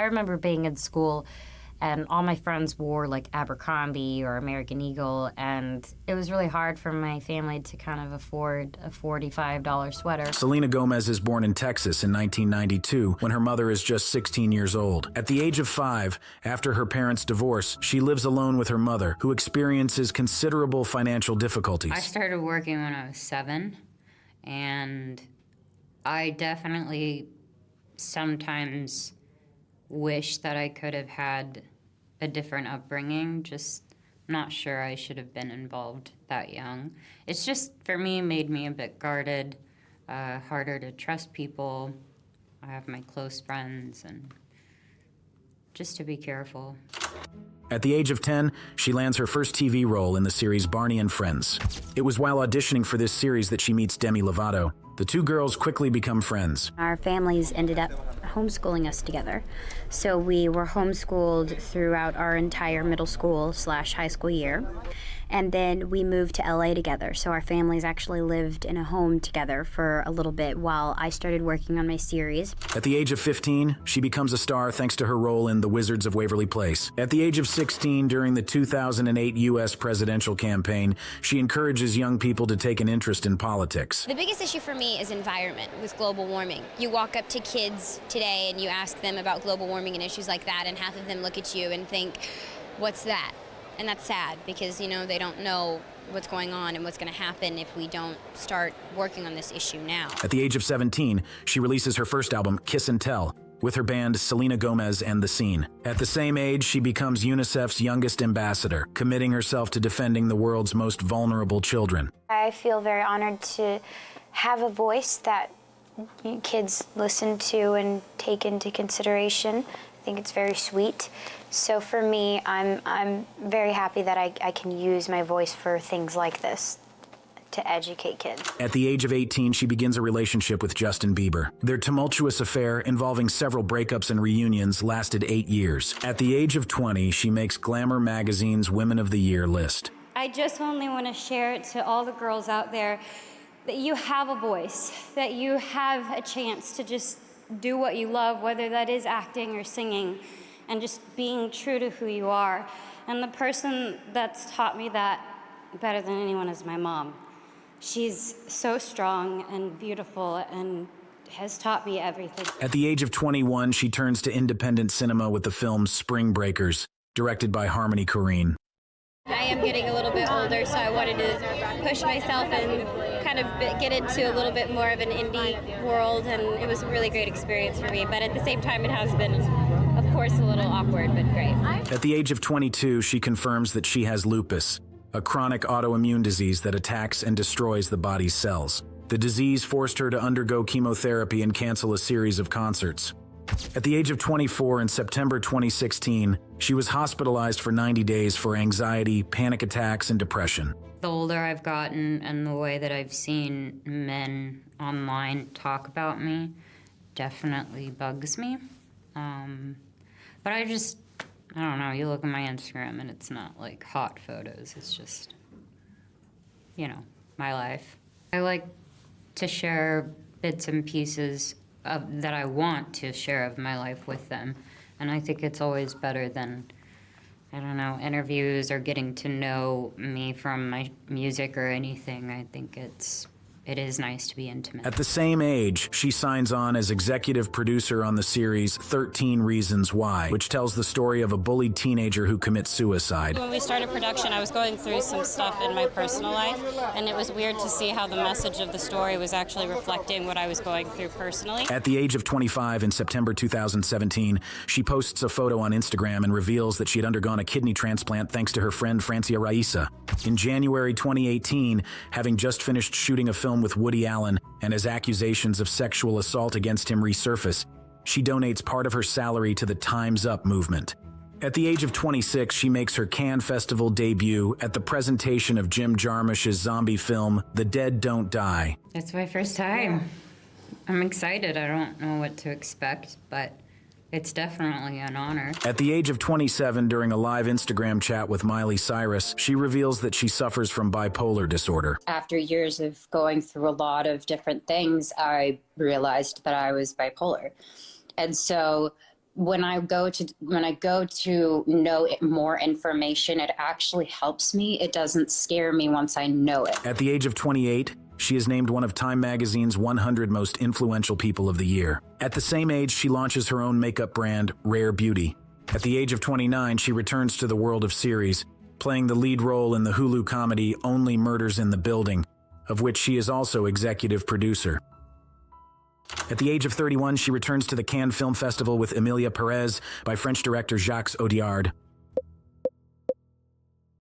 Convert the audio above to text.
I remember being in school and all my friends wore like Abercrombie or American Eagle, and it was really hard for my family to kind of afford a $45 sweater. Selena Gomez is born in Texas in 1992 when her mother is just 16 years old. At the age of 5, after her parents' divorce, she lives alone with her mother, who experiences considerable financial difficulties. I started working when I was 7, and I definitely sometimes wish that I could have had a different upbringing. Just not sure I should have been involved that young. It's just, for me, made me a bit guarded, harder to trust people. I have my close friends, and just to be careful. At the age of 10, she lands her first TV role in the series Barney and Friends. It was while auditioning for this series that she meets Demi Lovato. The two girls quickly become friends. Our families ended up homeschooling us together. So we were homeschooled throughout our entire middle school / high school year. And then we moved to LA together. So our families actually lived in a home together for a little bit while I started working on my series. At the age of 15, she becomes a star thanks to her role in the Wizards of Waverly Place. At the age of 16, during the 2008 U.S. presidential campaign, she encourages young people to take an interest in politics. The biggest issue for me is environment with global warming. You walk up to kids today and you ask them about global warming and issues like that, and half of them look at you and think, what's that? And that's sad because, you know, they don't know what's going on and what's going to happen if we don't start working on this issue now. At the age of 17, she releases her first album, Kiss and Tell, with her band Selena Gomez and The Scene. At the same age, she becomes UNICEF's youngest ambassador, committing herself to defending the world's most vulnerable children. I feel very honored to have a voice that kids listen to and take into consideration. I think it's very sweet. So for me, I'm very happy that I can use my voice for things like this to educate kids. At the age of 18, she begins a relationship with Justin Bieber. Their tumultuous affair, involving several breakups and reunions, lasted 8 years. At the age of 20, she makes Glamour magazine's Women of the Year list. I just only want to share it to all the girls out there that you have a voice, that you have a chance to just do what you love, whether that is acting or singing, and just being true to who you are. And the person that's taught me that better than anyone is my mom. She's so strong and beautiful and has taught me everything. At the age of 21, she turns to independent cinema with the film Spring Breakers, directed by Harmony Korine. I am getting a little bit older, so I wanted to push myself and kind of get into a little bit more of an indie world, and it was a really great experience for me. But at the same time, it has been, of course, a little awkward, but great. At the age of 22, she confirms that she has lupus, a chronic autoimmune disease that attacks and destroys the body's cells. The disease forced her to undergo chemotherapy and cancel a series of concerts. At the age of 24 in September 2016, she was hospitalized for 90 days for anxiety, panic attacks, and depression. The older I've gotten and the way that I've seen men online talk about me definitely bugs me. But I don't know, you look at my Instagram and it's not like hot photos, it's just, you know, my life. I like to share bits and pieces that I want to share of my life with them. And I think it's always better than, I don't know, interviews or getting to know me from my music or anything. I think it is nice to be intimate. At the same age, she signs on as executive producer on the series 13 Reasons Why, which tells the story of a bullied teenager who commits suicide. When we started production, I was going through some stuff in my personal life, and it was weird to see how the message of the story was actually reflecting what I was going through personally. At the age of 25 in September 2017, she posts a photo on Instagram and reveals that she had undergone a kidney transplant thanks to her friend Francia Raisa. In January 2018, having just finished shooting a film with Woody Allen and as accusations of sexual assault against him resurface, she donates part of her salary to the Time's Up movement. At the age of 26, she makes her Cannes Festival debut at the presentation of Jim Jarmusch's zombie film, The Dead Don't Die. It's my first time. I'm excited. I don't know what to expect, but it's definitely an honor. At the age of 27, during a live Instagram chat with Miley Cyrus, she reveals that she suffers from bipolar disorder. After years of going through a lot of different things, I realized that I was bipolar. And so when I go to know more information, it actually helps me. It doesn't scare me once I know it. At the age of 28, she is named one of Time Magazine's 100 most influential people of the year. At the same age, she launches her own makeup brand, Rare Beauty. At the age of 29, she returns to the world of series, playing the lead role in the Hulu comedy Only Murders in the Building, of which she is also executive producer. At the age of 31, she returns to the Cannes Film Festival with Emilia Perez by French director Jacques Audiard.